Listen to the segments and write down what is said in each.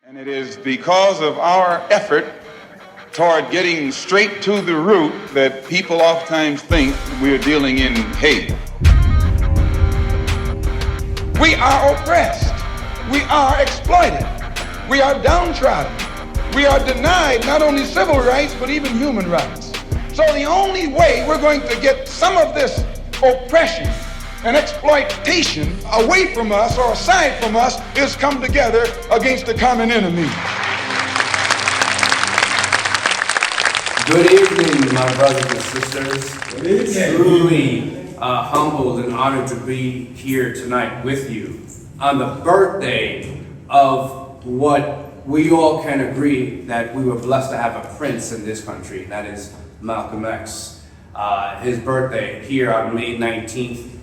And it is because of our effort toward getting straight to the root that people oftentimes think we're dealing in hate. We are oppressed. We are exploited. We are downtrodden. We are denied not only civil rights, but even human rights. So the only way we're going to get some of this oppression and exploitation away from us or aside from us is come together against the common enemy. Good evening, my brothers and sisters. Good evening. Truly humbled and honored to be here tonight with you on the birthday of what we all can agree that we were blessed to have a prince in this country, that is Malcolm X. His birthday here on May 19th.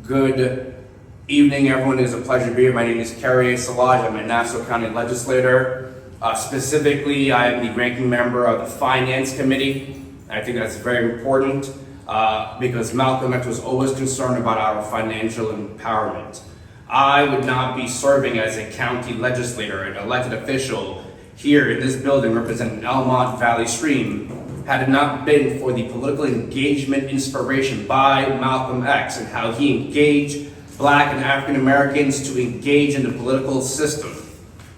Good evening, everyone. It is a pleasure to be here. My name is Kerry Salaj. I'm a Nassau County legislator. Specifically, I am the ranking member of the Finance Committee. I think that's very important because Malcolm X was always concerned about our financial empowerment. I would not be serving as a county legislator, an elected official here in this building representing Elmont Valley Stream had it not been for the political engagement inspiration by Malcolm X and how he engaged Black and African Americans to engage in the political system.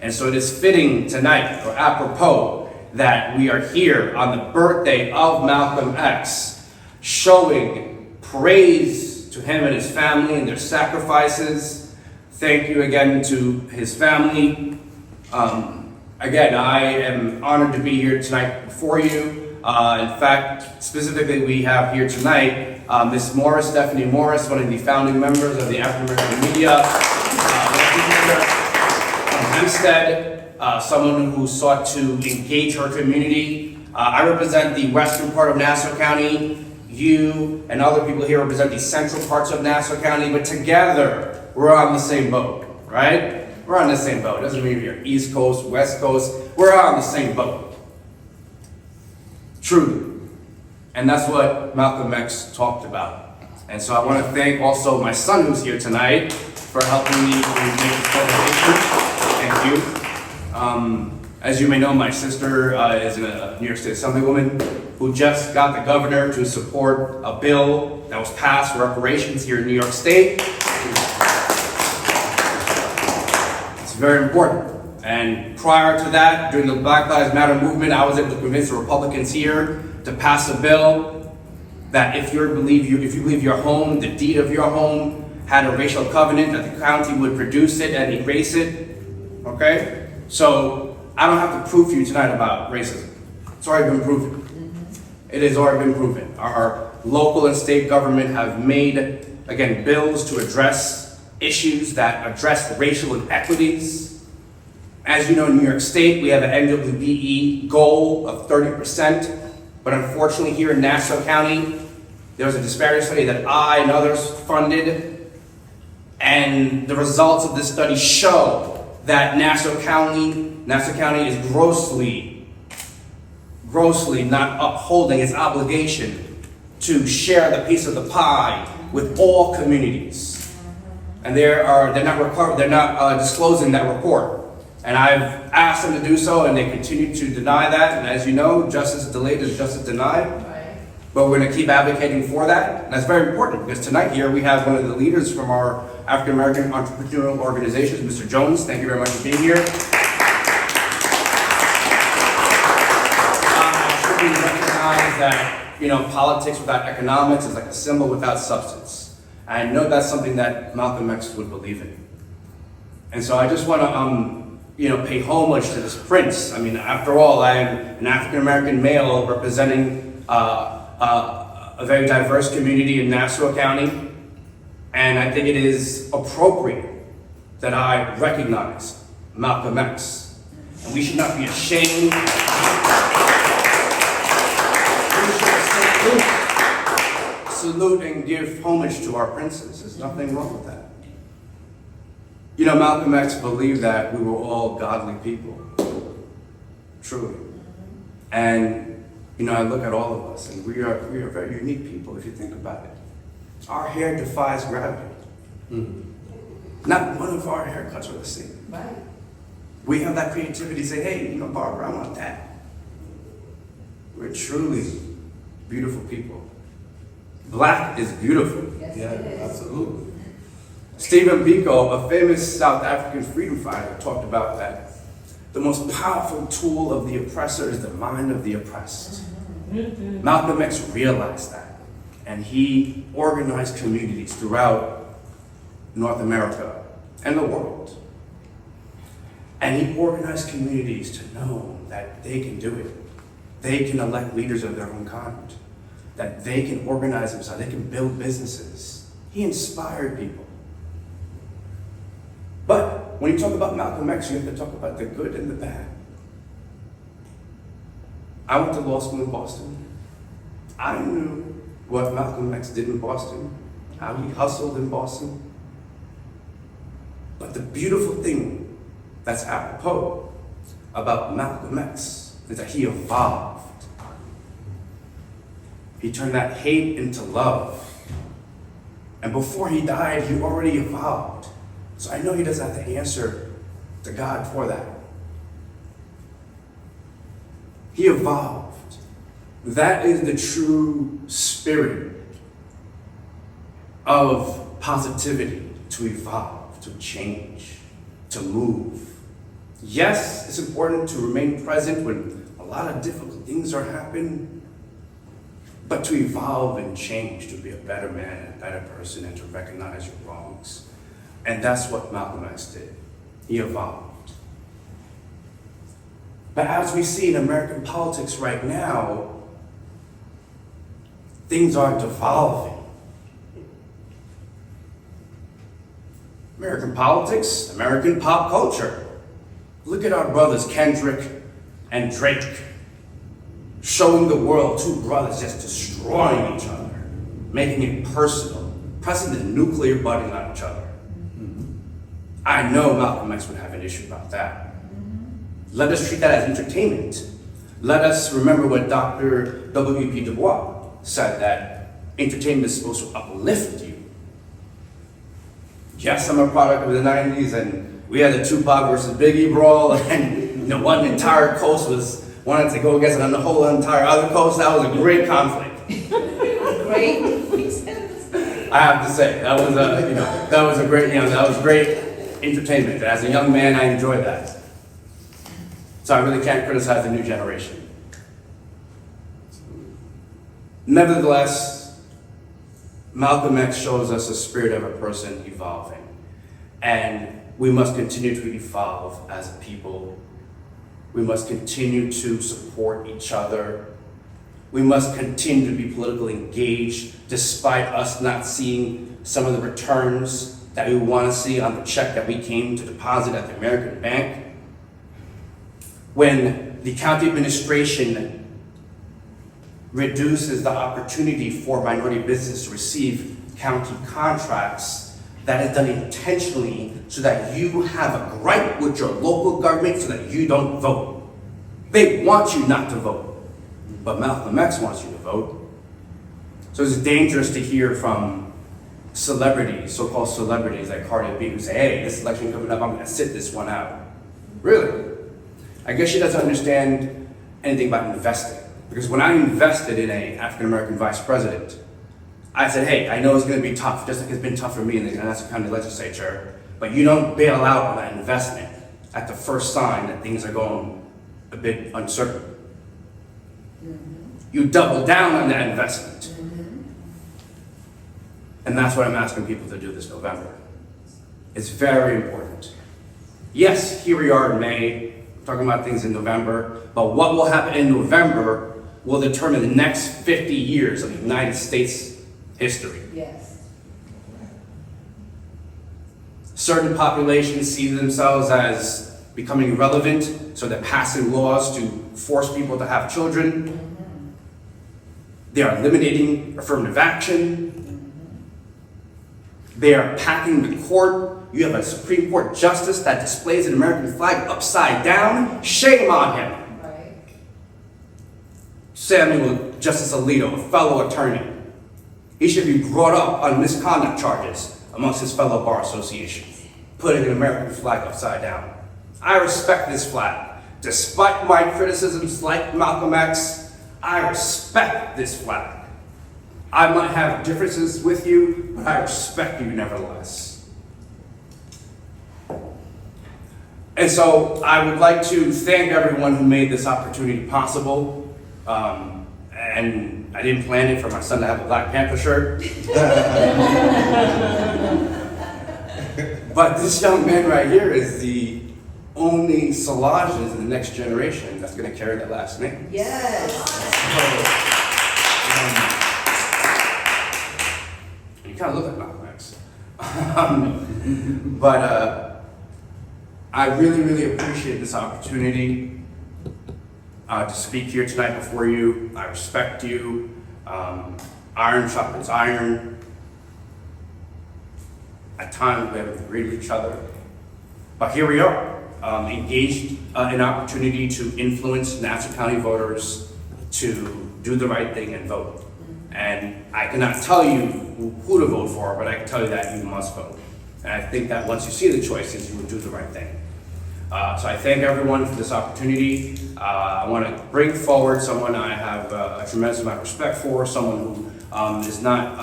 And so it is fitting tonight, or apropos, that we are here on the birthday of Malcolm X, showing praise to him and his family and their sacrifices. Thank you again to his family. Again, I am honored to be here tonight before you. In fact, specifically we have here tonight Ms. Morris, Stephanie Morris, one of the founding members of the African American Media Hempstead, someone who sought to engage her community. I represent the western part of Nassau County. You and other people here represent the central parts of Nassau County, but together we're on the same boat, right? We're on the same boat. It doesn't mean you're East Coast, West Coast. We're on the same boat. Truly. And that's what Malcolm X talked about. And so I want to thank also my son who's here tonight for helping me to make this presentation. Thank you. As you may know, my sister is a New York State Assemblywoman who just got the governor to support a bill that was passed for reparations here in New York State. It's very important. And prior to that, during the Black Lives Matter movement, I was able to convince the Republicans here to pass a bill that if you believe your home, the deed of your home, had a racial covenant, that the county would produce it and erase it. Okay? So I don't have to prove to you tonight about racism. It's already been proven. It has already been proven. Our local and state government have made, again, bills to address issues that address racial inequities. As you know, in New York State, we have an NWBE goal of 30%, but unfortunately here in Nassau County, there was a disparity study that I and others funded, and the results of this study show that Nassau County is grossly not upholding its obligation to share the piece of the pie with all communities. And they're not disclosing that report. And I've asked them to do so, and they continue to deny that. And as you know, justice delayed is justice denied. Right. But we're going to keep advocating for that. And that's very important because tonight here we have one of the leaders from our African American entrepreneurial organizations, Mr. Jones. Thank you very much for being here. I truly recognize that politics without economics is like a symbol without substance. And I know that's something that Malcolm X would believe in. And so I just want to pay homage to this prince. I mean, after all, I am an African-American male representing a very diverse community in Nassau County, and I think it is appropriate that I recognize Malcolm X. And we should not be ashamed. We should salute and give homage to our princes. There's nothing wrong with that. Malcolm X believed that we were all godly people, truly. And, I look at all of us, and we are very unique people, if you think about it. Our hair defies gravity. Not one of our haircuts are the same. Right. We have that creativity to say, hey, Barbara, I want that. We're truly beautiful people. Black is beautiful. Yes, Yeah, it is. absolutely. Stephen Biko, a famous South African freedom fighter, talked about that. The most powerful tool of the oppressor is the mind of the oppressed. Malcolm X realized that, and he organized communities throughout North America and the world. And he organized communities to know that they can do it. They can elect leaders of their own kind, that they can organize themselves, they can build businesses. He inspired people. But when you talk about Malcolm X, you have to talk about the good and the bad. I went to law school in Boston. I knew what Malcolm X did in Boston, how he hustled in Boston. But the beautiful thing that's apropos about Malcolm X is that he evolved. He turned that hate into love. And before he died, he already evolved. So I know he doesn't have to answer to God for that. He evolved. That is the true spirit of positivity, to evolve, to change, to move. Yes, it's important to remain present when a lot of difficult things are happening, but to evolve and change, to be a better man, a better person, and to recognize your wrongs. And that's what Malcolm X did. He evolved. But as we see in American politics right now, things are devolving. American politics, American pop culture. Look at our brothers Kendrick and Drake, showing the world two brothers just destroying each other, making it personal, pressing the nuclear button on each other. I know Malcolm X would have an issue about that. Let us treat that as entertainment. Let us remember what Dr. W.E.P. Du Bois said, that entertainment is supposed to uplift you. Yes, I'm a product of the 90s, and we had the Tupac versus Biggie brawl, and one entire coast wanted to go against it on the whole entire other coast. That was a great conflict. Great. I have to say, that was great entertainment. As a young man, I enjoyed that. So I really can't criticize the new generation. Nevertheless, Malcolm X shows us a spirit of a person evolving. And we must continue to evolve as a people. We must continue to support each other. We must continue to be politically engaged despite us not seeing some of the returns that we want to see on the check that we came to deposit at the American Bank. When the county administration reduces the opportunity for minority business to receive county contracts, that is done intentionally so that you have a gripe with your local government so that you don't vote. They want you not to vote, but Malcolm X wants you to vote. So it's dangerous to hear from celebrities, so-called celebrities like Cardi B, who say, hey, this election coming up, I'm gonna sit this one out. Really? I guess she doesn't understand anything about investing. Because when I invested in an African-American vice president, I said, hey, I know it's gonna be tough, just like it's been tough for me in the Nassau County Legislature, but you don't bail out on that investment at the first sign that things are going a bit uncertain. You double down on that investment. And that's what I'm asking people to do this November. It's very important. Yes, here we are in May, talking about things in November, but what will happen in November will determine the next 50 years of the United States history. Yes. Certain populations see themselves as becoming irrelevant, so they're passing laws to force people to have children. They are eliminating affirmative action. They are packing the court. You have a Supreme Court justice that displays an American flag upside down. Shame on him. Right. Samuel Justice Alito, a fellow attorney. He should be brought up on misconduct charges amongst his fellow bar associations, putting an American flag upside down. I respect this flag. Despite my criticisms like Malcolm X, I respect this flag. I might have differences with you, but I respect you nevertheless. And so I would like to thank everyone who made this opportunity possible. And I didn't plan it for my son to have a Black Panther shirt. But this young man right here is the only Salages in the next generation that's going to carry that last name. Yes. You kind of look like Malcolm X. But I really, really appreciate this opportunity to speak here tonight before you. I respect you. Iron sharpens iron. At times we haven't agreed with each other. But here we are, engaged in an opportunity to influence Nassau County voters to do the right thing and vote. And I cannot tell you who to vote for, but I can tell you that you must vote. And I think that once you see the choices, you will do the right thing. So I thank everyone for this opportunity. I want to bring forward someone I have a tremendous amount of respect for, someone who is not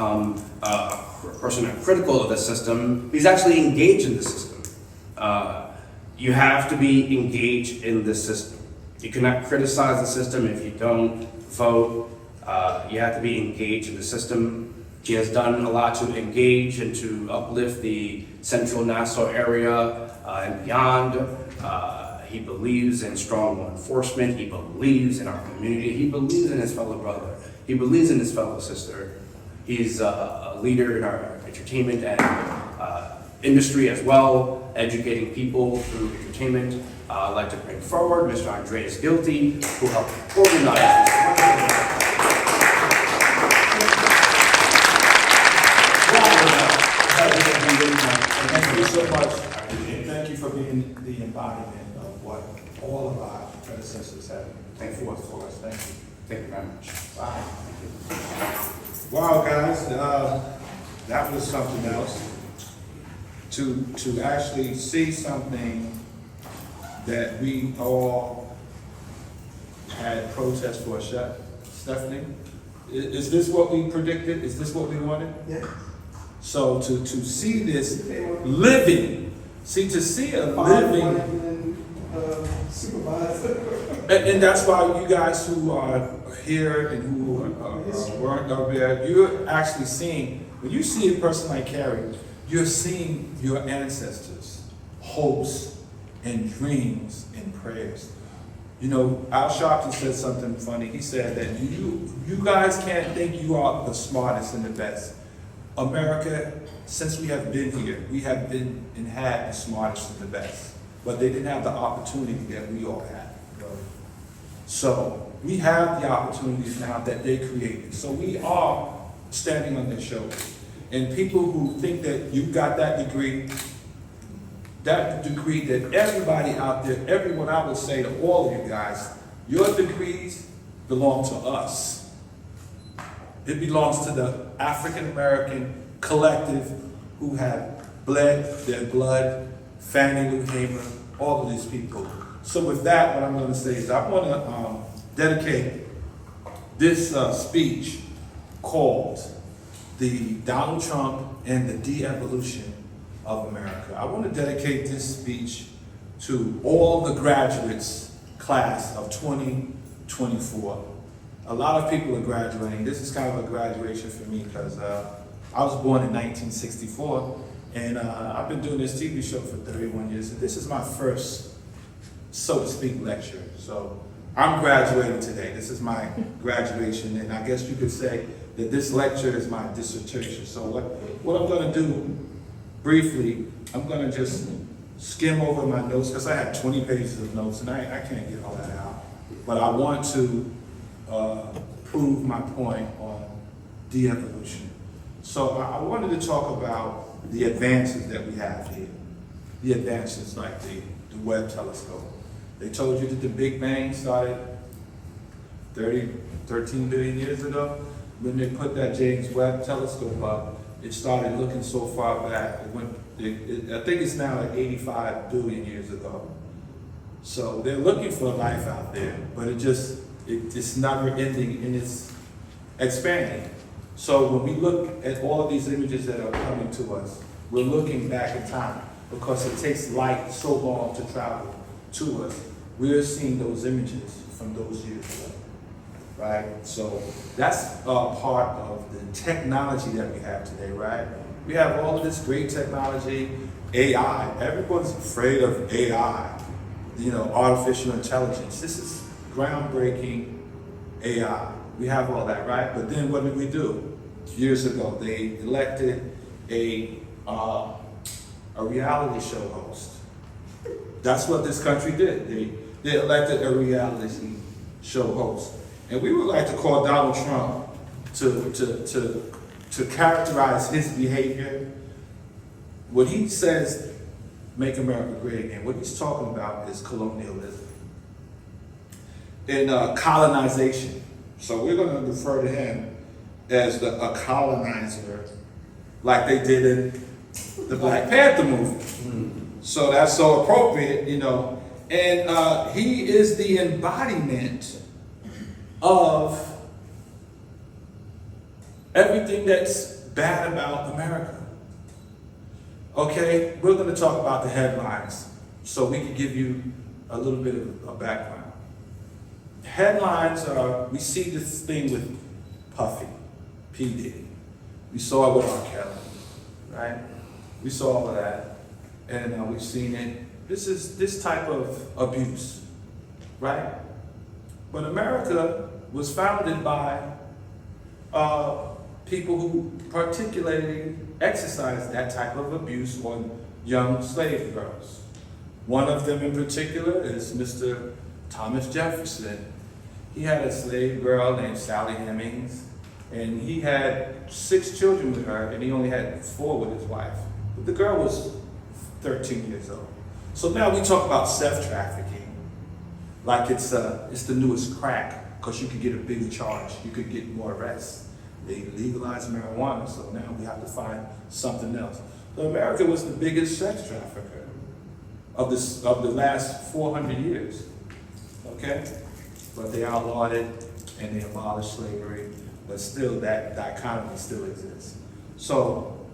a person critical of the system. He's actually engaged in the system. You have to be engaged in the system. You cannot criticize the system if you don't vote. You have to be engaged in the system. He has done a lot to engage and to uplift the central Nassau area and beyond. He believes in strong law enforcement. He believes in our community. He believes in his fellow brother. He believes in his fellow sister. He's a leader in our entertainment and industry as well, educating people through entertainment. I'd like to bring forward Mr. Andreas Guilty, who helped organize this. Thank you so much, and thank you for being the embodiment of what all of our predecessors have put forth for us. Thank you. Thank you very much. Wow, guys, that was something else. To actually see something that we all had protest for. Stephanie, is this what we predicted? Is this what we wanted? Yeah. So to see this living, to see a living, supervisor. and that's why you guys who are here and who weren't over there, you're actually seeing, when you see a person like Carrie, you're seeing your ancestors' hopes and dreams and prayers. You know, Al Sharpton said something funny. He said that you guys can't think you are the smartest and the best. America, since we have been here, we have been and had the smartest and the best, but they didn't have the opportunity that we all had. So we have the opportunities now that they created. So we are standing on their shoulders. And people who think that you got that degree that everybody out there, everyone, I would say to all of you guys, your degrees belong to us. It belongs to the African American collective who have bled their blood, Fannie Lou Hamer, all of these people. So with that, what I'm going to say is I want to dedicate this speech called the Donald Trump and the De-Evolution of America. I want to dedicate this speech to all the graduates class of 2024. A lot of people are graduating. This is kind of a graduation for me because I was born in 1964 and I've been doing this TV show for 31 years. And this is my first, so to speak, lecture. So I'm graduating today. This is my graduation, and I guess you could say that this lecture is my dissertation. So what I'm going to do briefly, I'm going to just skim over my notes because I have 20 pages of notes and I can't get all that out. But I want to prove my point on de-evolution. So I wanted to talk about the advances that we have here. The advances like the Webb telescope. They told you that the Big Bang started 13 billion years ago. When they put that James Webb telescope up, it started looking so far back. I think it's now like 85 billion years ago. So they're looking for life out there, but it's never ending and it's expanding. So when we look at all of these images that are coming to us, we're looking back in time because it takes light so long to travel to us. We're seeing those images from those years ago, right? So that's part of the technology that we have today, right? We have all of this great technology, AI. Everyone's afraid of AI, artificial intelligence. This is groundbreaking AI. We have all that, right? But then what did we do? Years ago, they elected a reality show host. That's what this country did. They elected a reality show host. And we would like to call Donald Trump to characterize his behavior. When he says, make America great again, what he's talking about is colonialism and colonization. So we're going to refer to him as a colonizer, like they did in the Black Panther movie. So that's so appropriate, And he is the embodiment of everything that's bad about America. Okay, we're going to talk about the headlines so we can give you a little bit of a background. Headlines are, we see this thing with Puffy, P. Diddy. We saw it with R. Kelly, right? We saw all of that, and we've seen it. This is this type of abuse, right? But America was founded by people who particularly exercised that type of abuse on young slave girls. One of them in particular is Mr. Thomas Jefferson. He had a slave girl named Sally Hemings, and he had 6 children with her, and he only had 4 with his wife. But the girl was 13 years old. So now we talk about sex trafficking, like it's the newest crack, because you could get a bigger charge, you could get more arrests. They legalized marijuana, so now we have to find something else. So America was the biggest sex trafficker of the last 400 years, okay? But they outlawed it and they abolished slavery, but still that dichotomy still exists. So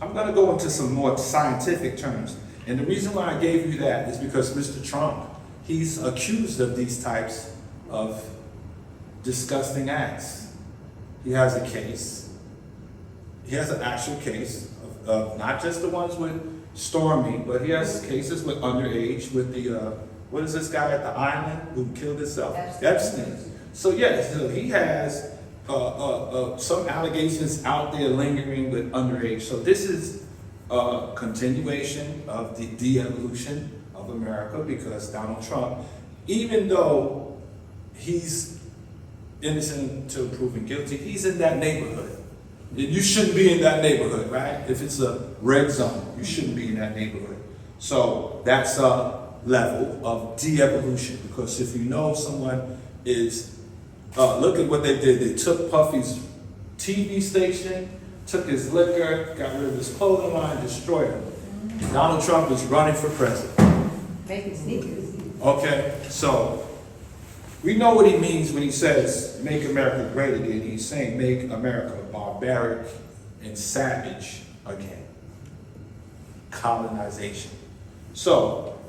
I'm gonna go into some more scientific terms. And the reason why I gave you that is because Mr. Trump, he's accused of these types of disgusting acts. He has a case. He has an actual case of not just the ones with Stormy, but he has cases with underage, with the, what is this guy at the island who killed himself? Epstein. So yes, so he has some allegations out there lingering with underage. So this is a continuation of the de-evolution of America, because Donald Trump, even though he's innocent until proven guilty, he's in that neighborhood. You shouldn't be in that neighborhood, right? If it's a red zone, you shouldn't be in that neighborhood. So that's a level of de-evolution, because if you know someone is, look at what they did. They took Puffy's TV station, took his liquor, got rid of his clothing line, destroyed him. Donald Trump is running for president. Making sneakers. Okay, so we know what he means when he says, make America great again. He's saying, make America barbaric and savage again. Colonization. So,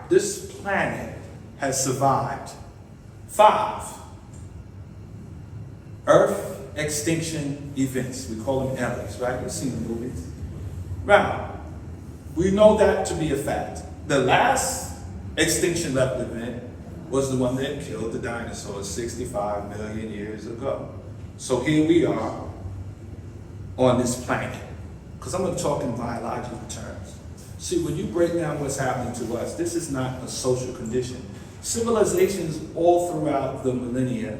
this planet has survived 5 Earth extinction events. We call them ELEs, right? You've seen the movies. Now, we know that to be a fact. The last extinction level event was the one that killed the dinosaurs 65 million years ago. So here we are on this planet. Because I'm going to talk in biological terms. See, when you break down what's happening to us, this is not a social condition. Civilizations all throughout the millennia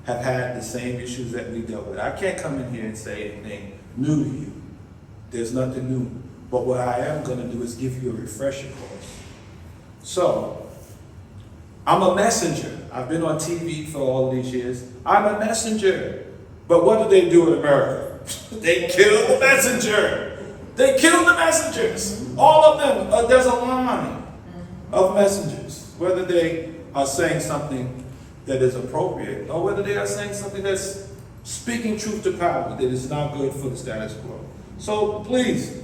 have had the same issues that we dealt with. I can't come in here and say anything new to you. There's nothing new. But what I am going to do is give you a refresher course. So, I'm a messenger. I've been on TV for all of these years. I'm a messenger. But what do they do in America? They kill the messenger. They killed the messengers. All of them. There's a line of messengers, whether they are saying something that is appropriate or whether they are saying something that's speaking truth to power that is not good for the status quo. So please,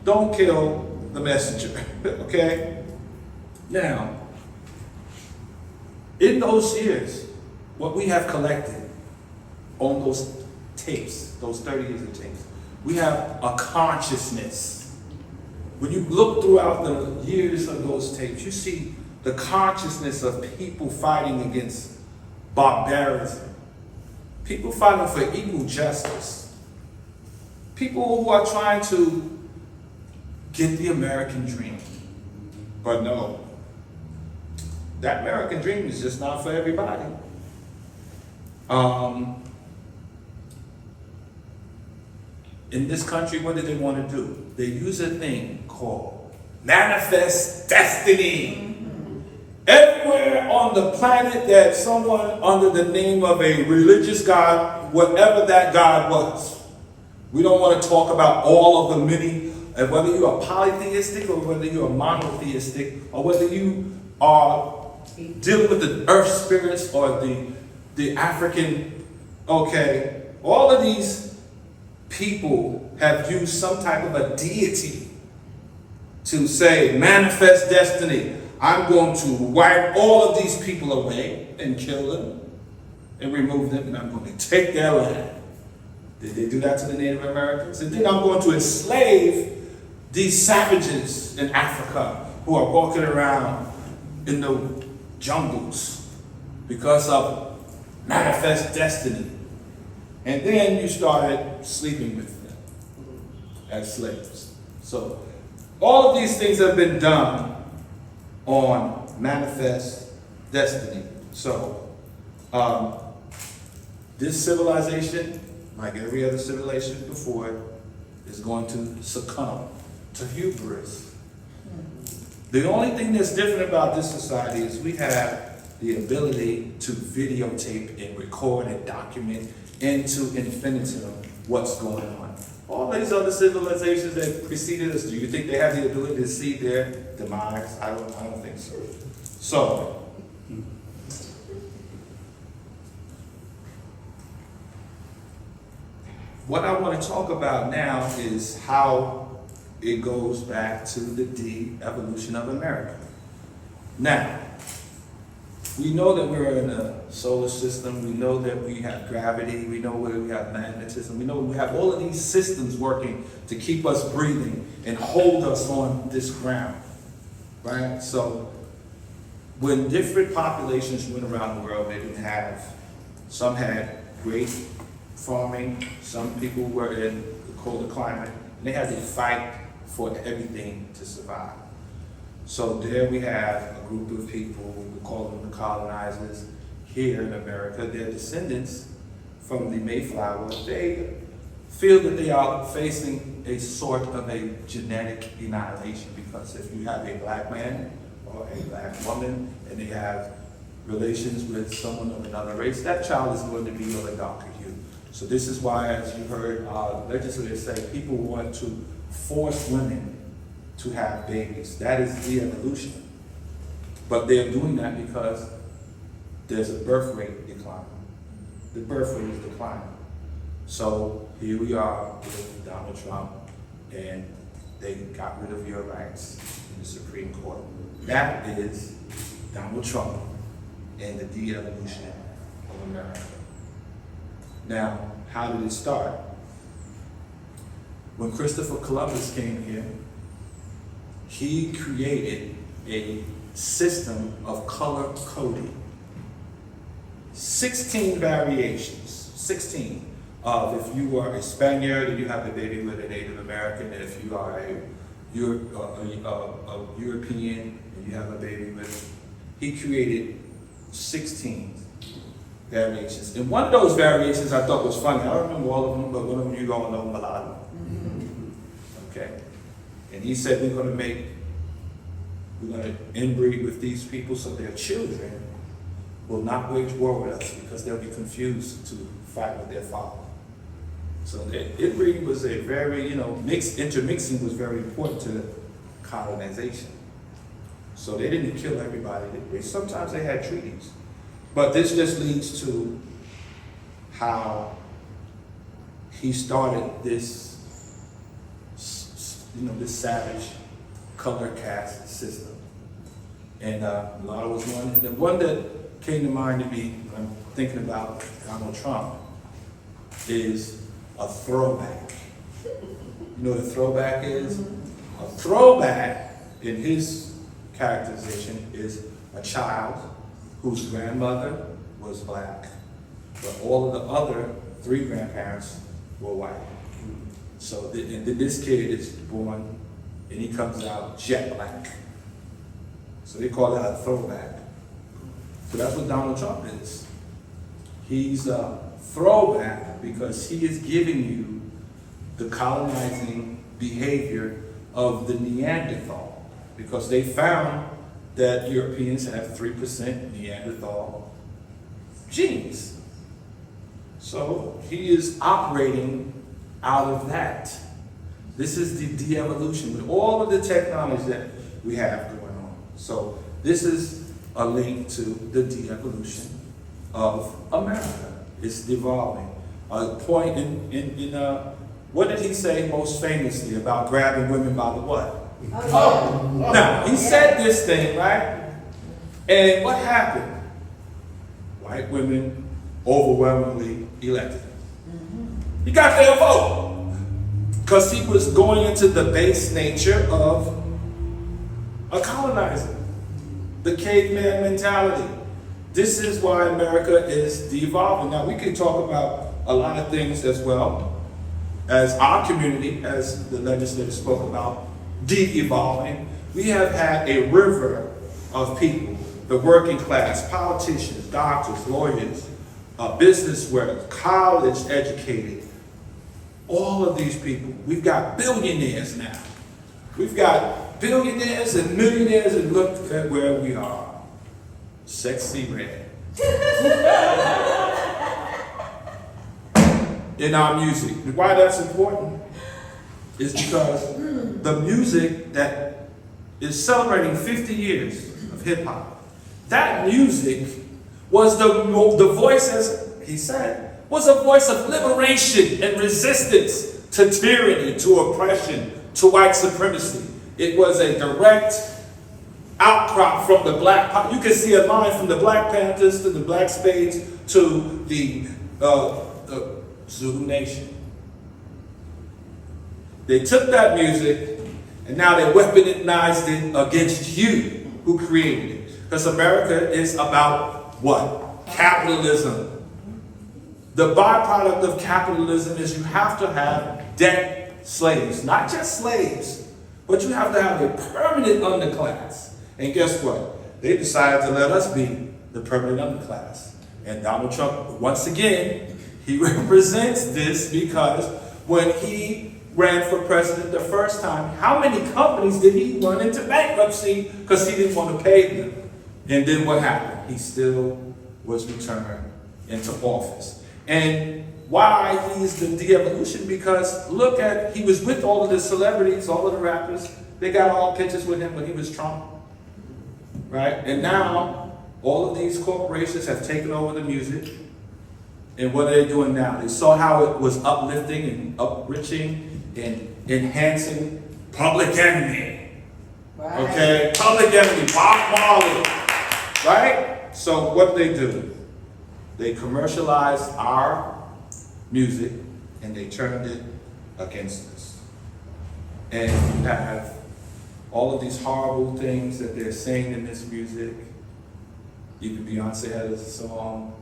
don't kill the messenger, okay? Now, in those years, what we have collected on those tapes, those 30 years of tapes, we have a consciousness. When you look throughout the years of those tapes, you see the consciousness of people fighting against barbarism, people fighting for equal justice, people who are trying to get the American dream. But no, that American dream is just not for everybody. In this country, what do they want to do? They use a thing called manifest destiny. Everywhere on the planet that someone under the name of a religious God, whatever that God was, we don't want to talk about all of the many, and whether you are polytheistic or whether you are monotheistic or whether you are dealing with the earth spirits or the African, okay, all of these people have used some type of a deity to say, manifest destiny. I'm going to wipe all of these people away and kill them and remove them, and I'm going to take their land. Did they do that to the Native Americans? And then I'm going to enslave these savages in Africa who are walking around in the jungles because of manifest destiny. And then you started sleeping with them as slaves. So all of these things have been done on manifest destiny. So this civilization, like every other civilization before it, is going to succumb to hubris. The only thing that's different about this society is we have the ability to videotape and record and document into infinitum what's going on. All these other civilizations that preceded us, do you think they have the ability to see their demise? I don't think so. So, what I want to talk about now is how it goes back to the de-evolution of America. Now, we know that we're in a solar system. We know that we have gravity. We know where we have magnetism. We know we have all of these systems working to keep us breathing and hold us on this ground, right? So when different populations went around the world, they didn't have, some had great farming, some people were in the colder climate, and they had to fight for everything to survive. So there we have a group of people, we call them the colonizers here in America. Their descendants from the Mayflower, they feel that they are facing a sort of a genetic annihilation, because if you have a black man or a black woman and they have relations with someone of another race, that child is going to be of a darker hue. So this is why, as you heard legislators say, people want to force women to have babies. That is de-evolution. But they're doing that because there's a birth rate decline. The birth rate is declining. So here we are with Donald Trump, and they got rid of your rights in the Supreme Court. That is Donald Trump and the de-evolution of America. Now, how did it start? When Christopher Columbus came here, he created a system of color coding. 16 variations, 16 of if you are a Spaniard and you have a baby with a Native American, and if you are a European and you have a baby with, he created 16 variations. And one of those variations I thought was funny. I don't remember all of them, but one of them you all know, mulatto. Okay? And he said we're going to inbreed with these people so their children will not wage war with us because they'll be confused to fight with their father. So it really was a very, intermixing was very important to colonization. So they didn't kill everybody. Sometimes they had treaties. But this just leads to how he started this, this savage color caste system. And a lot of was one. And the one that came to mind to me when I'm thinking about Donald Trump is a throwback. You know what a throwback is? A throwback in his characterization is a child whose grandmother was black, but all of the other 3 grandparents were white. So this kid is born and he comes out jet black. So they call that a throwback. So that's what Donald Trump is. He's a throwback because he is giving you the colonizing behavior of the Neanderthal, because they found that Europeans have 3% Neanderthal genes. So he is operating out of that. This is the de-evolution with all of the technology that we have going on. So this is a link to the de-evolution of America. It's devolving. A point in what did he say most famously about grabbing women by the what? Oh. Now, he said this thing, right? And what happened? White women overwhelmingly elected him. He got their vote because he was going into the base nature of a colonizer, the caveman mentality. This is why America is devolving. Now, we can talk about a lot of things as well as our community, as the legislator spoke about, de-evolving. We have had a river of people, the working class, politicians, doctors, lawyers, business workers, college educated, all of these people. We've got billionaires now. We've got billionaires and millionaires, and look at where we are. Sexy red. In our music. Why that's important is because the music that is celebrating 50 years of hip hop, that music was the voice, as he said, was a voice of liberation and resistance to tyranny, to oppression, to white supremacy. It was a direct outcrop from the Black. You can see a line from the Black Panthers to the Black Spades to the Zulu Nation. They took that music and now they weaponized it against you who created it. Because America is about what? Capitalism. The byproduct of capitalism is you have to have debt slaves. Not just slaves, but you have to have a permanent underclass. And guess what? They decided to let us be the permanent underclass. And Donald Trump, once again, he represents this because when he ran for president the first time, how many companies did he run into bankruptcy because he didn't want to pay them? And then what happened? He still was returned into office. And why he's the de-evolution? Because look at, he was with all of the celebrities, all of the rappers. They got all pictures with him when he was Trump. Right? And now, all of these corporations have taken over the music. And what are they doing now? They saw how it was uplifting and uprich and enhancing Public Enemy. Right. Okay? Public Enemy, Bob Marley. Right? So what do? They commercialized our music and they turned it against us. And you have all of these horrible things that they're saying in this music. Even Beyonce had a song,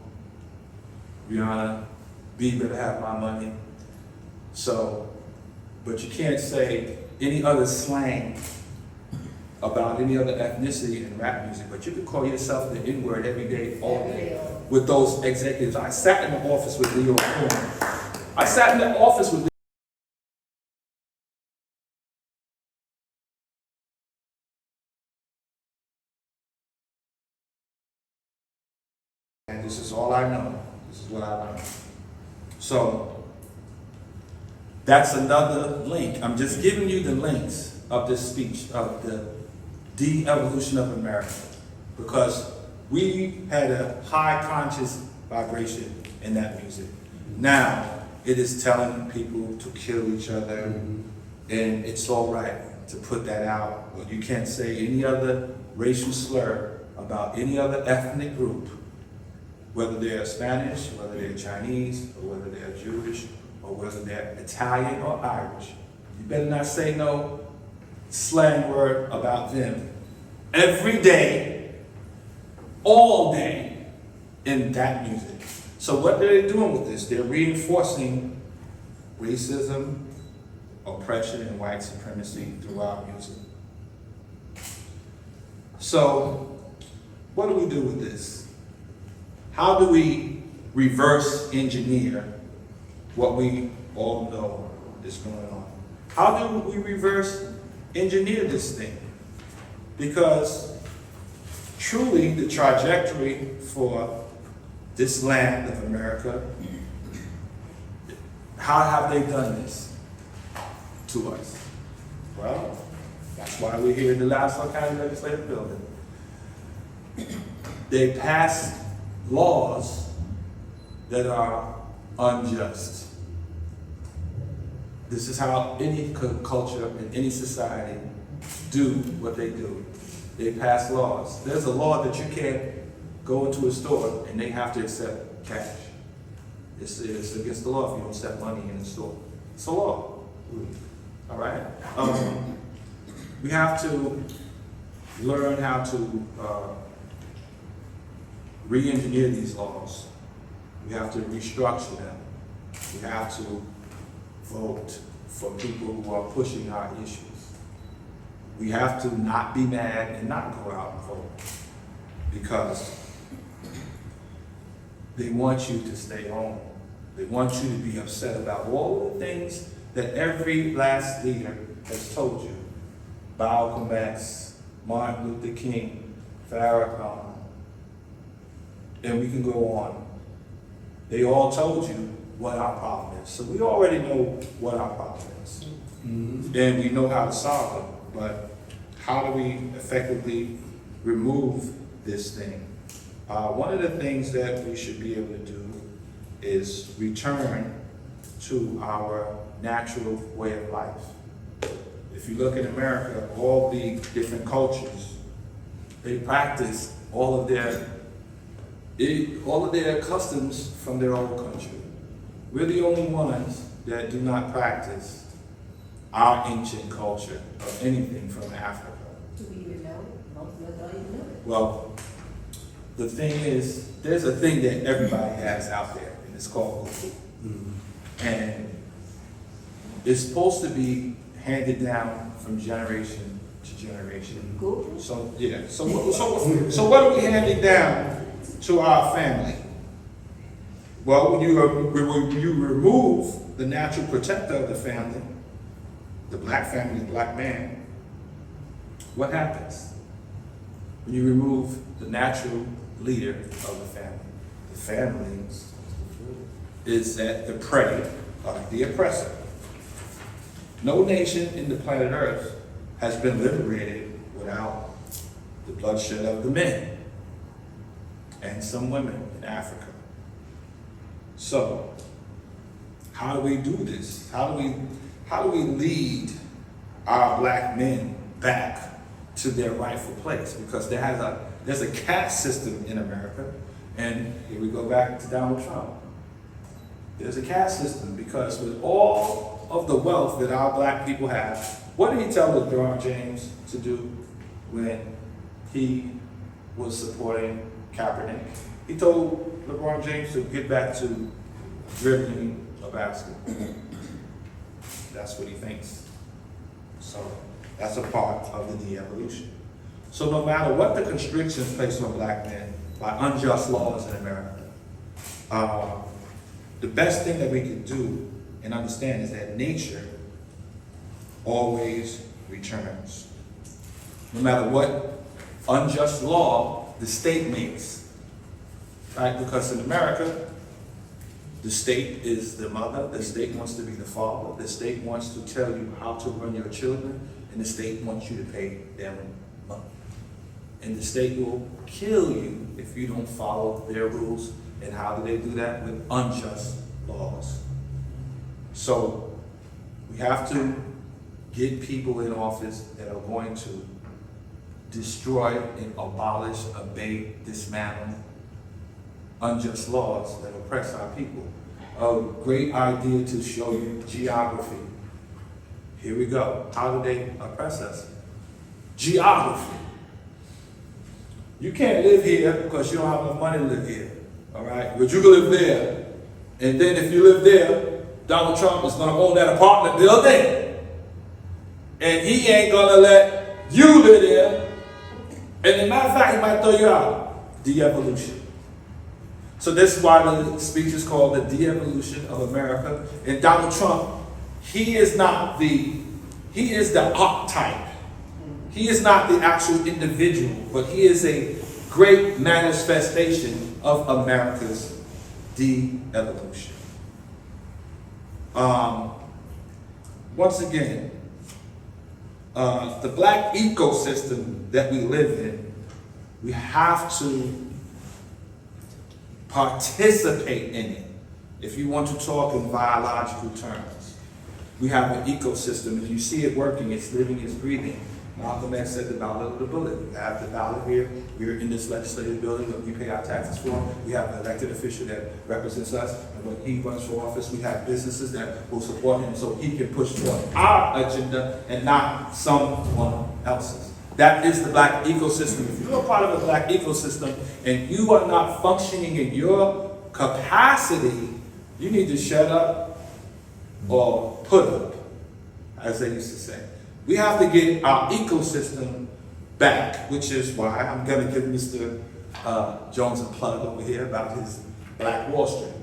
Rihanna, B better have my money. So, but you can't say any other slang about any other ethnicity in rap music, but you can call yourself the N-word every day, all day, with those executives. I sat in the office with Leo Cohen. I sat in the office with and this is all I know. This is what I learned. So, That's another link. I'm just giving you the links of this speech of the de-evolution of America, because we had a high conscious vibration in that music. Now it is telling people to kill each other, and it's all right to put that out, but you can't say any other racial slur about any other ethnic group, whether they're Spanish, whether they're Chinese, or whether they're Jewish, or whether they're Italian or Irish. You better not say no slang word about them every day, all day, in that music. So what are they doing with this? They're reinforcing racism, oppression, and white supremacy through our music. So what do we do with this? How do we reverse engineer what we all know is going on? How do we reverse engineer this thing? Because truly the trajectory for this land of America, how have they done this to us? Well, that's why we're here in the Nassau County Legislative Building. They passed laws that are unjust. This is how any culture and any society do what they do. They pass laws. There's a law that you can't go into a store and they have to accept cash. It's against the law if you don't accept money in the store. It's a law. All right? We have to learn how to re-engineer these laws. We have to restructure them. We have to vote for people who are pushing our issues. We have to not be mad and not go out and vote, because they want you to stay home. They want you to be upset about all the things that every last leader has told you. Malcolm X, Martin Luther King, Farrakhan, and we can go on. They all told you what our problem is. So we already know what our problem is. And we know how to solve it. But how do we effectively remove this thing? One of the things that we should be able to do is return to our natural way of life. If you look at America, all the different cultures, they practice all of their customs from their own country. We're the only ones that do not practice our ancient culture of anything from Africa. Do we even know it? Most of us don't even know it. Well, the thing is, there's a thing that everybody has out there, and it's called Google. And it's supposed to be handed down from generation to generation. Google? So, yeah. So what are we handing down to our family? Well, when you remove the natural protector of the family, the black family, the black man, what happens? When you remove the natural leader of the family is at the prey of the oppressor. No nation in the planet Earth has been liberated without the bloodshed of the men and some women in Africa. So, how do we do this? How do we lead our black men back to their rightful place? Because there's a caste system in America, and here we go back to Donald Trump. There's a caste system because with all of the wealth that our black people have, what did he tell LeBron James to do when he was supporting Kaepernick? He told LeBron James to get back to dribbling a basketball. That's what he thinks. So that's a part of the de-evolution. So no matter what the constrictions placed on black men by unjust laws in America, the best thing that we can do and understand is that nature always returns. No matter what unjust law the state makes, right? Because in America, The state is the mother, the state wants to be the father, the state wants to tell you how to run your children, and the state wants you to pay them money. And the state will kill you if you don't follow their rules. And how do they do that? With unjust laws. So we have to get people in office that are going to destroy and abolish, abate, dismantle unjust laws that oppress our people. A great idea to show you geography. Here we go. How do they oppress us? Geography. You can't live here because you don't have enough money to live here. All right? But you can live there. And then if you live there, Donald Trump is going to own that apartment building. And he ain't going to let you live there. And as a matter of fact, he might throw you out. De-evolution. So this is why the speech is called the de-evolution of America. And Donald Trump, he is the archetype. He is not the actual individual, but he is a great manifestation of America's de-evolution. Once again, the black ecosystem that we live in, we have to participate in it. If you want to talk in biological terms, we have an ecosystem. If you see it working, it's living, it's breathing. Malcolm X said the ballot of the bullet. We have the ballot here. We're in this legislative building that we pay our taxes for. We have an elected official that represents us. And when he runs for office, we have businesses that will support him so he can push forward our agenda and not someone else's. That is the black ecosystem. If you're a part of the black ecosystem and you are not functioning in your capacity, you need to shut up or put up, as they used to say. We have to get our ecosystem back, which is why I'm going to give Mr. Jones a plug over here about his Black Wall Street.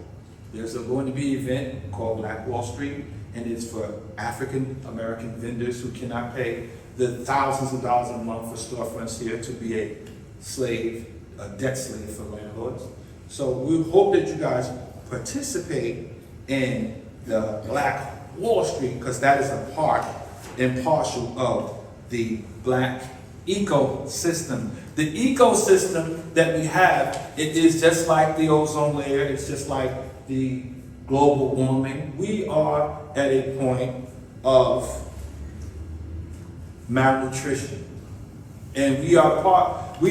There's going to be an event called Black Wall Street, and it's for African American vendors who cannot pay the thousands of dollars a month for storefronts here to be a slave, a debt slave for landlords. So we hope that you guys participate in the Black Wall Street, because that is a part and partial of the black ecosystem. The ecosystem that we have, it is just like the ozone layer, it's just like the global warming. We are at a point of malnutrition. And we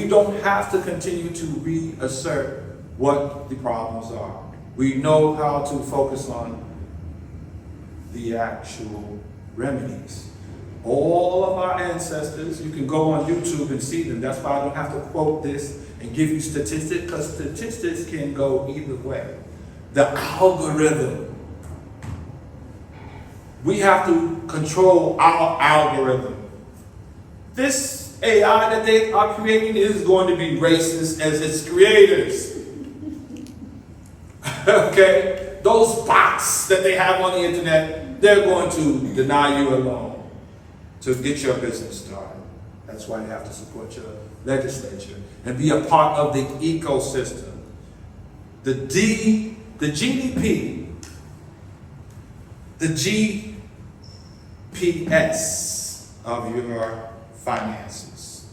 don't have to continue to reassert what the problems are. We know how to focus on the actual remedies. All of our ancestors, you can go on YouTube and see them. That's why I don't have to quote this and give you statistics, because statistics can go either way. The algorithm. We have to control our algorithm. This AI that they are creating is going to be racist as its creators. Okay? Those bots that they have on the internet, they're going to deny you a loan to get your business started. That's why you have to support your legislature and be a part of the ecosystem. The GDP, the GPS of your finances.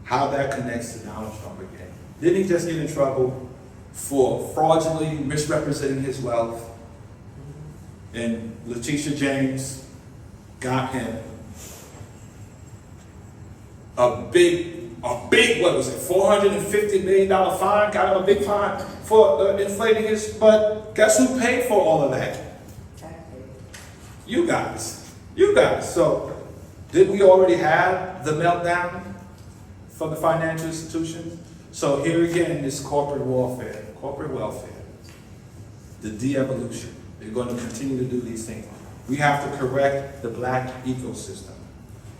How that connects to Donald Trump again. Didn't he just get in trouble for fraudulently misrepresenting his wealth? And Letitia James got him a big, what was it, $450 million fine, got him a big fine for inflating his, but guess who paid for all of that? You guys. So, did we already have the meltdown from the financial institutions? So here again, this corporate warfare, corporate welfare, the de-evolution. They're going to continue to do these things. We have to correct the black ecosystem.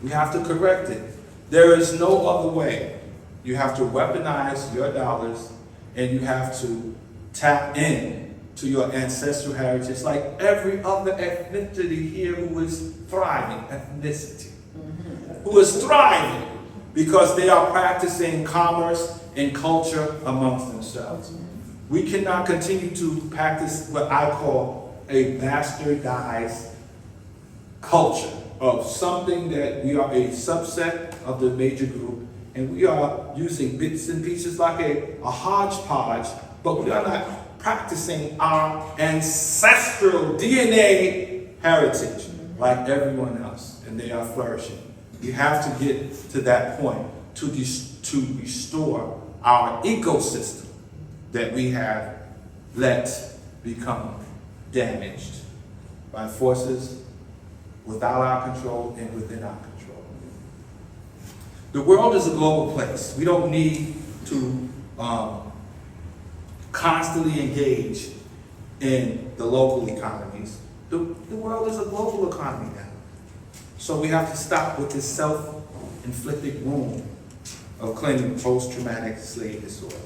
We have to correct it. There is no other way. You have to weaponize your dollars, and you have to tap in to your ancestral heritage like every other ethnicity here who is thriving, who is thriving because they are practicing commerce and culture amongst themselves. We cannot continue to practice what I call a bastardized culture of something that we are a subset of the major group, and we are using bits and pieces like a hodgepodge, but we are not practicing our ancestral DNA heritage like everyone else, and they are flourishing. We have to get to that point to restore our ecosystem that we have let become damaged by forces without our control and within our control. The world is a global place. We don't need to constantly engage in the local economies. The world is a global economy now. So we have to stop with this self-inflicted wound of claiming post-traumatic slave disorder.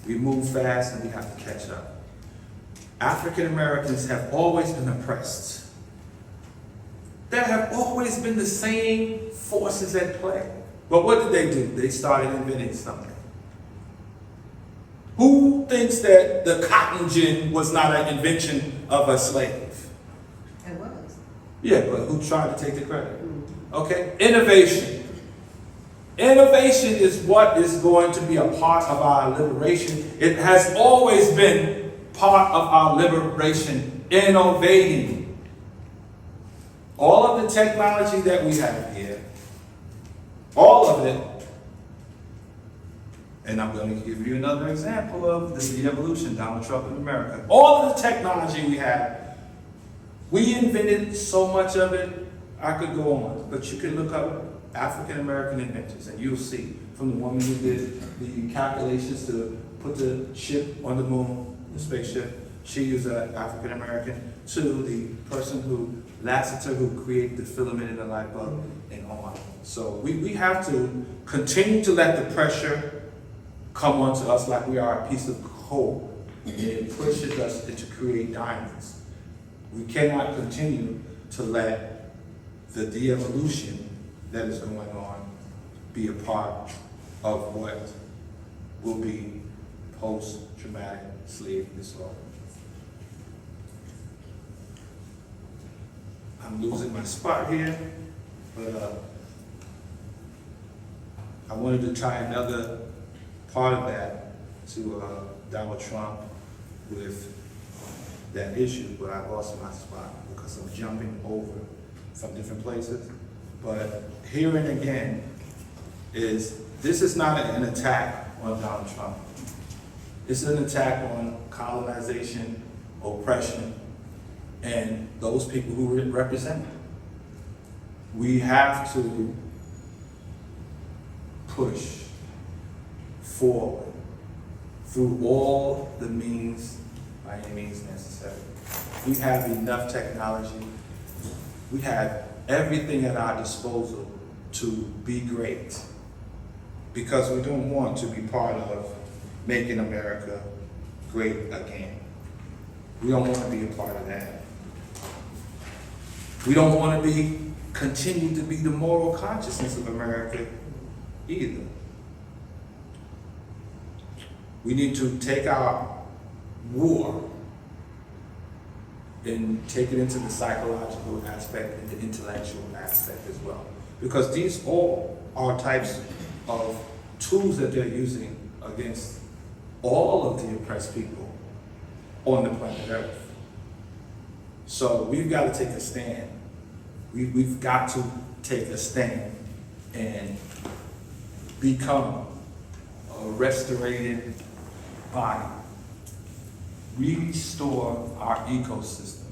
We move fast and we have to catch up. African Americans have always been oppressed. There have always been the same forces at play. But what did they do? They started inventing something. Who thinks that the cotton gin was not an invention of a slave? It was. Yeah, but who tried to take the credit? Okay, innovation. Innovation is what is going to be a part of our liberation. It has always been part of our liberation, innovating. All of the technology that we have here, all of it, and I'm going to give you another example of the evolution, Donald Trump in America. All of the technology we have, we invented so much of it, I could go on, but you can look up African American inventors and you'll see, from the woman who did the calculations to put the ship on the moon, the spaceship, she was an African American, to the person who, Lassiter, who created the filament in the light bulb, and on. So we have to continue to let the pressure come onto us like we are a piece of coal, and it pushes us to create diamonds. We cannot continue to let the de-evolution that is going on be a part of what will be post-traumatic slave disorder. I'm losing my spot here, but I wanted to tie another part of that to Donald Trump with that issue, but I lost my spot because I'm jumping over from different places. But here and again this is not an attack on Donald Trump. It's an attack on colonization, oppression, and those people who represent it. We have to push forward through all the means, by any means necessary. We have enough technology. We have everything at our disposal to be great, because we don't want to be part of making America great again. We don't want to be a part of that. We don't want to continue to be the moral consciousness of America either. We need to take our war and take it into the psychological aspect and the intellectual aspect as well. Because these all are types of tools that they're using against all of the oppressed people on the planet Earth. So we've got to take a stand. We've got to take a stand and become a restorated body. Restore our ecosystem.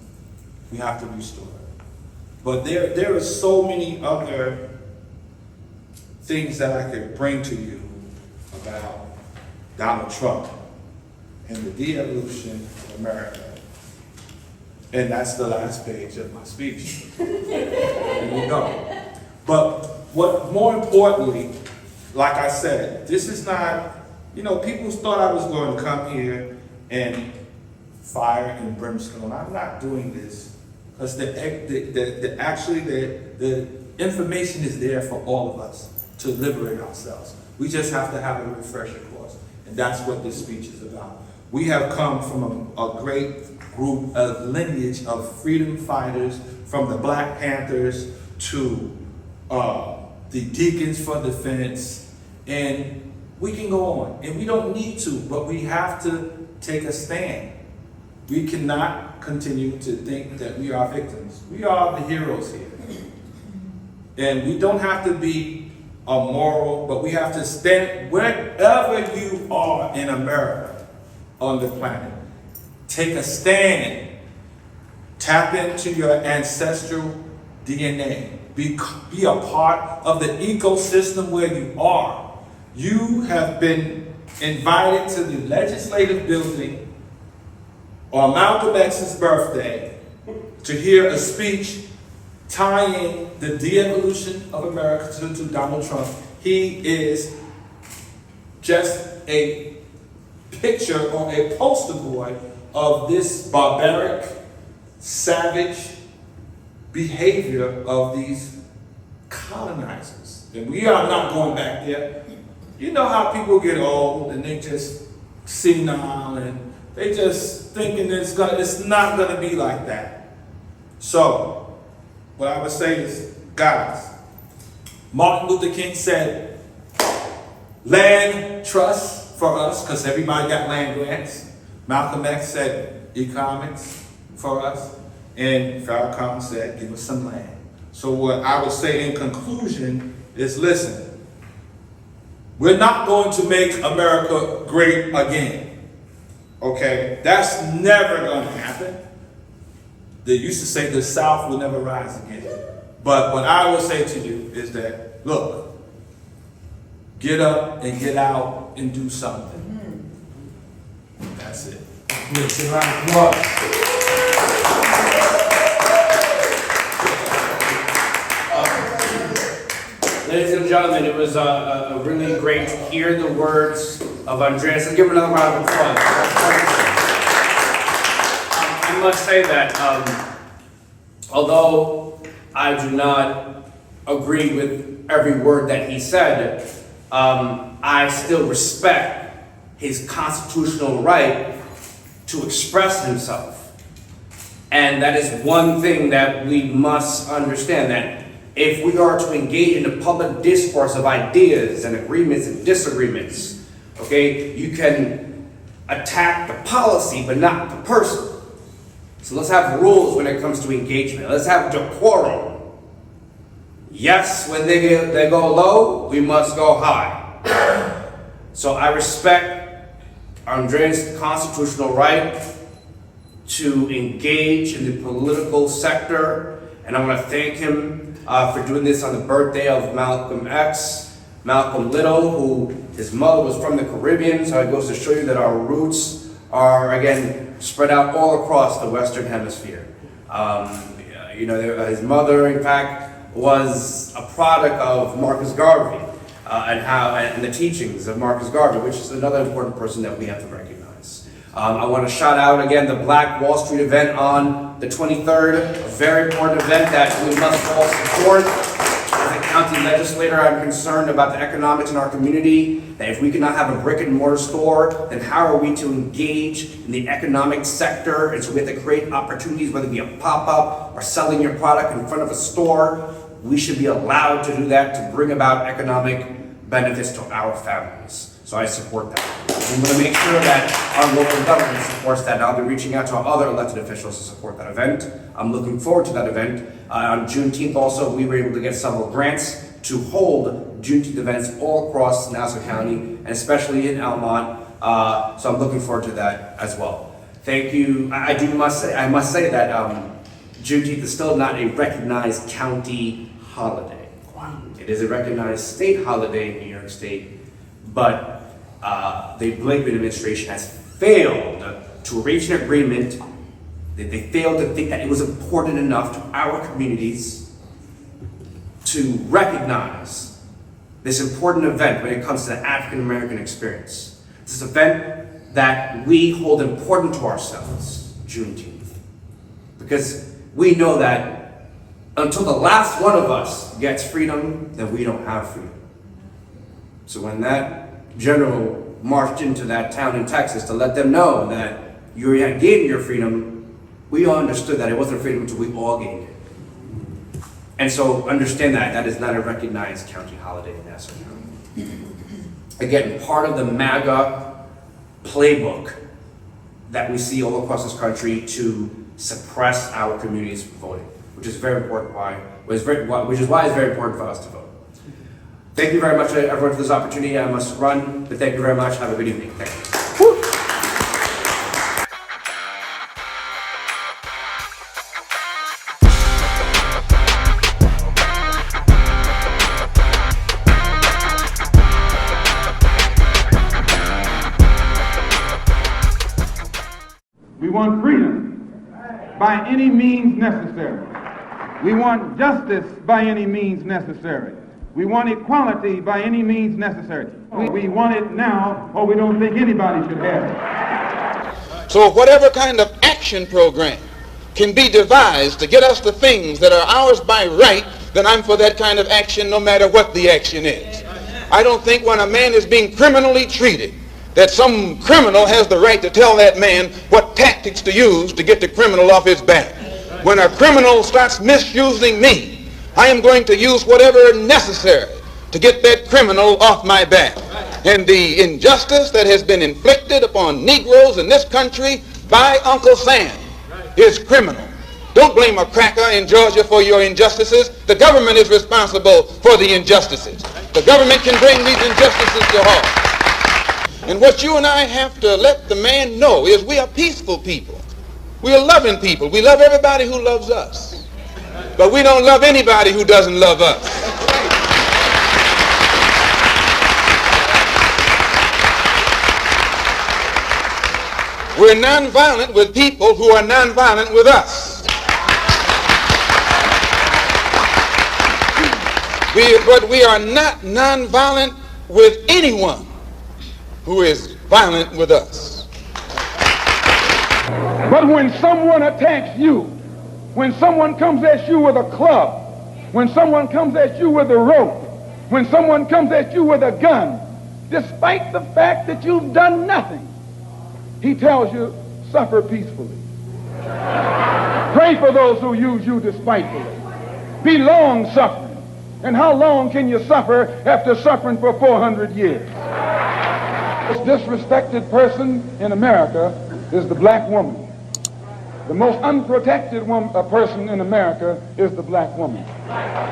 We have to restore it. But there are so many other things that I could bring to you about Donald Trump and the de-evolution of America. And that's the last page of my speech. There you go. But what more importantly, like I said, this is not, people thought I was going to come here and fire and brimstone. I'm not doing this because the information is there for all of us to liberate ourselves. We just have to have a refresher course, and that's what this speech is about. We have come from a great group of lineage of freedom fighters, from the Black Panthers to the Deacons for Defense, and we can go on. And we don't need to, but we have to take a stand. We cannot continue to think that we are victims. We are the heroes here. And we don't have to be a moral, but we have to stand wherever you are in America, on the planet. Take a stand. Tap into your ancestral DNA. Be a part of the ecosystem where you are. You have been invited to the legislative building on Malcolm X's birthday to hear a speech tying the de-evolution of America to Donald Trump. He is just a picture or a poster boy of this barbaric, savage behavior of these colonizers. And we are not going back there. You know how people get old and they just senile and they just thinking it's not gonna be like that. So, what I would say is, guys, Martin Luther King said, land trust for us, because everybody got land grants. Malcolm X said, economics for us. And Farrakhan said, give us some land. So what I would say in conclusion is, listen, we're not going to make America great again. Okay? That's never going to happen. They used to say the South will never rise again. But what I would say to you is that, look, get up and get out and do something. That's it. Yes, a round of applause. Ladies and gentlemen, it was really great to hear the words of Andreas. Let's give him another round of applause. I must say that although I do not agree with every word that he said, I still respect his constitutional right to express himself. And that is one thing that we must understand, that if we are to engage in the public discourse of ideas and agreements and disagreements, okay, you can attack the policy but not the person. So let's have rules when it comes to engagement. Let's have decorum. Yes, when they go low, we must go high. So I respect Andre's constitutional right to engage in the political sector, and I want to thank him for doing this on the birthday of Malcolm X, Malcolm Little, who his mother was from the Caribbean, so it goes to show you that our roots are, again, spread out all across the Western Hemisphere. His mother, in fact, was a product of Marcus Garvey and the teachings of Marcus Garvey, which is another important person that we have to recognize. I want to shout out again the Black Wall Street event on the 23rd, a very important event that we must all support. As a county legislator, I'm concerned about the economics in our community, that if we cannot have a brick and mortar store, then how are we to engage in the economic sector? And so we have to create opportunities, whether it be a pop-up or selling your product in front of a store. We should be allowed to do that to bring about economic benefits to our families. So I support that. We want to make sure that our local government supports that. And I'll be reaching out to our other elected officials to support that event. I'm looking forward to that event. On Juneteenth also, we were able to get several grants to hold Juneteenth events all across Nassau County, and especially in Almont. So I'm looking forward to that as well. Thank you. I must say that Juneteenth is still not a recognized county holiday. It is a recognized state holiday in New York State, but the Blakeman administration has failed to reach an agreement. They failed to think that it was important enough to our communities to recognize this important event when it comes to the African American experience. This event that we hold important to ourselves, Juneteenth, because we know that until the last one of us gets freedom, then we don't have freedom. So when that general marched into that town in Texas to let them know that you had gained your freedom, we all understood that it wasn't freedom until we all gained it. And so understand that that is not a recognized county holiday in Nassau County. Again, part of the MAGA playbook that we see all across this country to suppress our communities from voting, which is very important. Which is why it's very important for us to vote. Thank you very much, everyone, for this opportunity. I must run, but thank you very much. Have a good evening. Thank you. Woo! We want freedom by any means necessary. We want justice by any means necessary. We want equality by any means necessary. We want it now, or we don't think anybody should have it. So whatever kind of action program can be devised to get us the things that are ours by right, then I'm for that kind of action no matter what the action is. I don't think when a man is being criminally treated that some criminal has the right to tell that man what tactics to use to get the criminal off his back. When a criminal starts misusing me, I am going to use whatever necessary to get that criminal off my back. And the injustice that has been inflicted upon Negroes in this country by Uncle Sam is criminal. Don't blame a cracker in Georgia for your injustices. The government is responsible for the injustices. The government can bring these injustices to halt. And what you and I have to let the man know is we are peaceful people. We are loving people. We love everybody who loves us. But we don't love anybody who doesn't love us. We're nonviolent with people who are nonviolent with us. But we are not nonviolent with anyone who is violent with us. But when someone attacks you, when someone comes at you with a club, when someone comes at you with a rope, when someone comes at you with a gun, despite the fact that you've done nothing, he tells you, suffer peacefully. Pray for those who use you despitefully. Be long-suffering. And how long can you suffer after suffering for 400 years? The most disrespected person in America is the black woman. The most unprotected person in America is the black woman.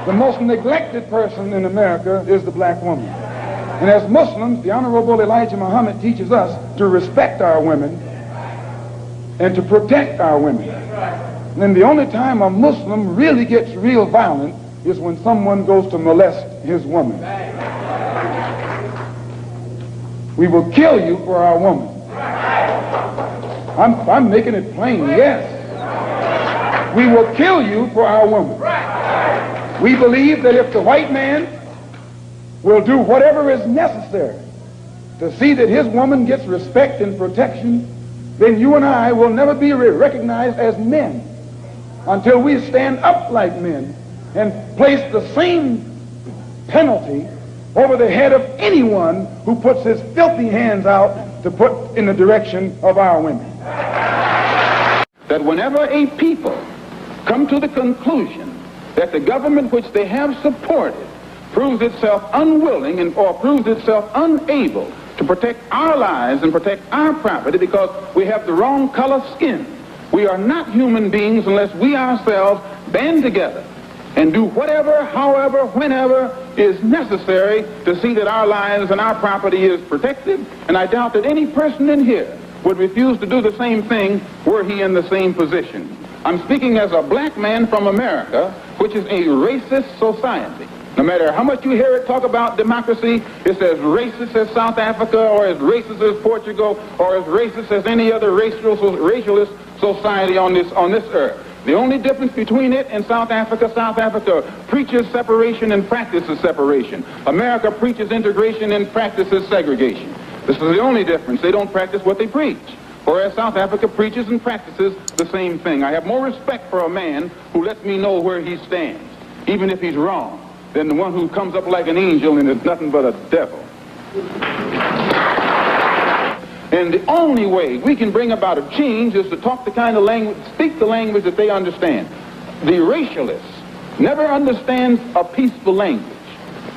The most neglected person in America is the black woman. And as Muslims, the Honorable Elijah Muhammad teaches us to respect our women and to protect our women. And the only time a Muslim really gets real violent is when someone goes to molest his woman. We will kill you for our woman. I'm making it plain, yes. We will kill you for our woman. We believe that if the white man will do whatever is necessary to see that his woman gets respect and protection, then you and I will never be recognized as men until we stand up like men and place the same penalty over the head of anyone who puts his filthy hands out to put in the direction of our women. That whenever a people come to the conclusion that the government which they have supported proves itself unwilling or proves itself unable to protect our lives and protect our property because we have the wrong color skin, we are not human beings unless we ourselves band together and do whatever, however, whenever is necessary to see that our lives and our property is protected. And I doubt that any person in here would refuse to do the same thing were he in the same position. I'm speaking as a black man from America, which is a racist society. No matter how much you hear it talk about democracy, it's as racist as South Africa or as racist as Portugal or as racist as any other racialist society on this earth. The only difference between it and South Africa preaches separation and practices separation. America preaches integration and practices segregation. This is the only difference. They don't practice what they preach. Whereas South Africa preaches and practices the same thing. I have more respect for a man who lets me know where he stands, even if he's wrong, than the one who comes up like an angel and is nothing but a devil. And the only way we can bring about a change is to talk the kind of language, speak the language that they understand. The racialist never understands a peaceful language.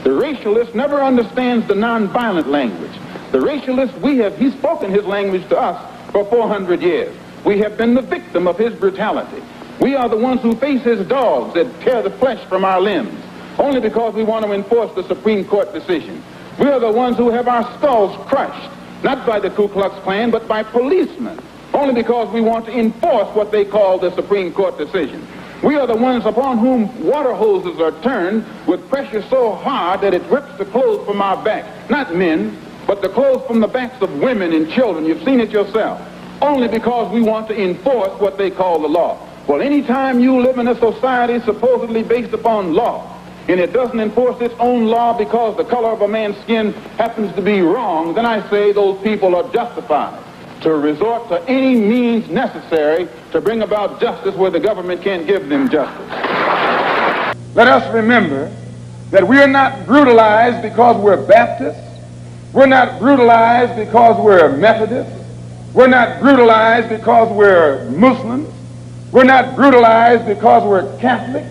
The racialist never understands the nonviolent language. The racialist, he's spoken his language to us for 400 years. We have been the victim of his brutality. We are the ones who face his dogs that tear the flesh from our limbs, only because we want to enforce the Supreme Court decision. We are the ones who have our skulls crushed, not by the Ku Klux Klan, but by policemen, only because we want to enforce what they call the Supreme Court decision. We are the ones upon whom water hoses are turned with pressure so hard that it rips the clothes from our back. Not men, but the clothes from the backs of women and children. You've seen it yourself. Only because we want to enforce what they call the law. Well, anytime you live in a society supposedly based upon law, and it doesn't enforce its own law because the color of a man's skin happens to be wrong, then I say those people are justified to resort to any means necessary to bring about justice where the government can't give them justice. Let us remember that we are not brutalized because we're Baptists. We're not brutalized because we're Methodists. We're not brutalized because we're Muslims. We're not brutalized because we're Catholics.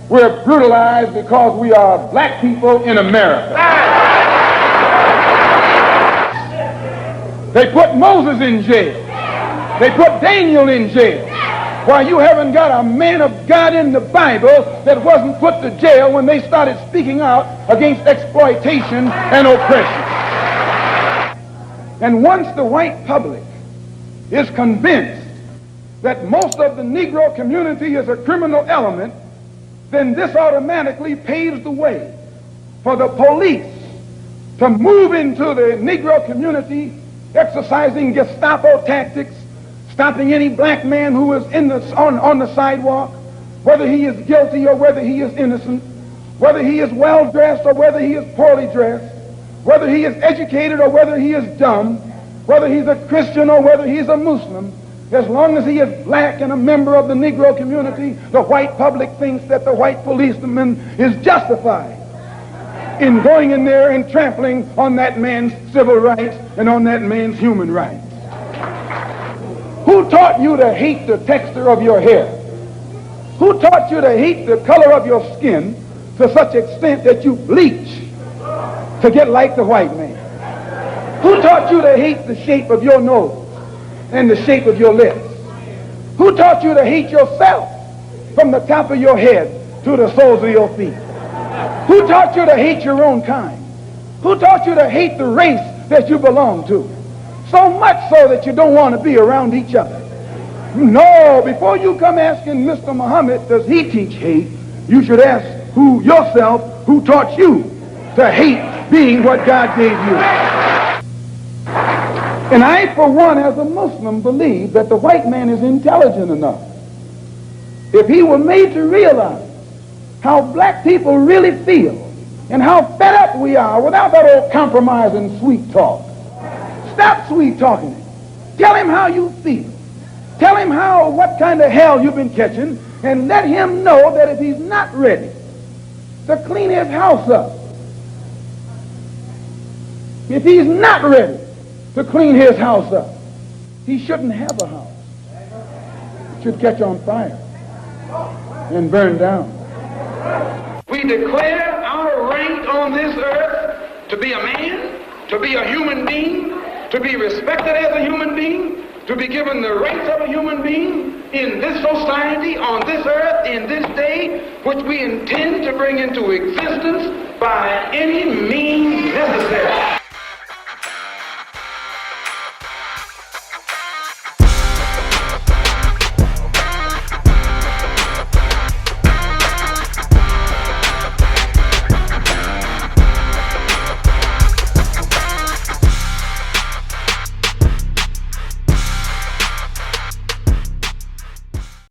We're brutalized because we are black people in America. They put Moses in jail. They put Daniel in jail. Why, you haven't got a man of God in the Bible that wasn't put to jail when they started speaking out against exploitation and oppression. And once the white public is convinced that most of the Negro community is a criminal element, then this automatically paves the way for the police to move into the Negro community, exercising Gestapo tactics, stopping any black man who is on the sidewalk, whether he is guilty or whether he is innocent, whether he is well dressed or whether he is poorly dressed, whether he is educated or whether he is dumb, whether he's a Christian or whether he's a Muslim. As long as he is black and a member of the Negro community, the white public thinks that the white policeman is justified in going in there and trampling on that man's civil rights and on that man's human rights. Who taught you to hate the texture of your hair? Who taught you to hate the color of your skin to such extent that you bleach to get like the white man? Who taught you to hate the shape of your nose and the shape of your lips? Who taught you to hate yourself from the top of your head to the soles of your feet? Who taught you to hate your own kind? Who taught you to hate the race that you belong to? So much so that you don't want to be around each other. No, before you come asking Mr. Muhammad, does he teach hate, you should ask yourself who taught you to hate being what God gave you. And I, for one, as a Muslim, believe that the white man is intelligent enough. If he were made to realize how black people really feel and how fed up we are without that old compromise and sweet talk. Stop sweet talking him. Tell him how you feel. Tell him what kind of hell you've been catching, and let him know that if he's not ready to clean his house up, if he's not ready to clean his house up, he shouldn't have a house. It should catch on fire and burn down. We declare our rank on this earth to be a man, to be a human being, to be respected as a human being, to be given the rights of a human being in this society, on this earth, in this day, which we intend to bring into existence by any means necessary.